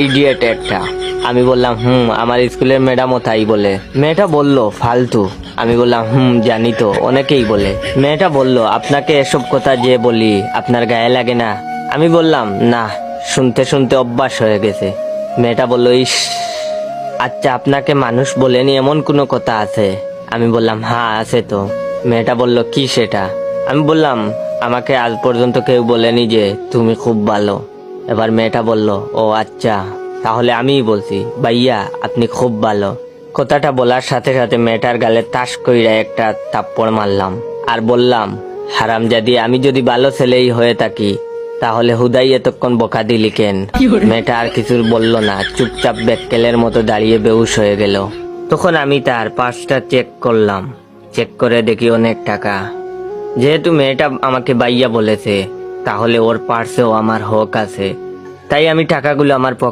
Idiot একটা। আমি বললাম আমার স্কুলের ম্যাডামও তাই বলে। মেয়েটা বলল ফালতু। আমি বললাম জানি তো, অনেকেই বলে। মেয়েটা বলল আপনাকে এসব কথা যে বলি আপনার গায়ে লাগে না? আমি বললাম না, শুনতে শুনতে অভ্যাস হয়ে গেছে। মেয়েটা বলল ইস, আচ্ছা আপনাকে মানুষ বলেনি এমন কোনো কথা আছে? আমি বললাম হ্যাঁ আছে তো। মেয়েটা বলল কি সেটা? আমি বললাম আমাকে আজ পর্যন্ত কেউ বলেনি যে তুমি খুব ভালো। এবার মেয়েটা বলল ও আচ্ছা, তাহলে আমিই বলছি ভাইয়া আপনি খুব ভালো। কথাটা বলার সাথে সাথে মেয়েটার গালে তাস কইরা একটা থাপ্পড় মারলাম আর বললাম হারামজাদি, আমি যদি ভালো ছেলেই হয়ে থাকি তাহলে হুদাই এতক্ষণ বকা দিলি কেন? মেয়েটা আর কিছু বলল না, চুপচাপ বেক্কেলের মতো দাঁড়িয়ে বেহুশ হয়ে গেল। তখন আমি তার পার্সটা চেক করলাম। চেক করে দেখি অনেক টাকা। যেহেতু মেয়েটা আমাকে বাইয়া বলেছে, তাহলে ওর পার্সেও আমার হক আছে। তাই আমি টাকাগুলো আমার পকেটে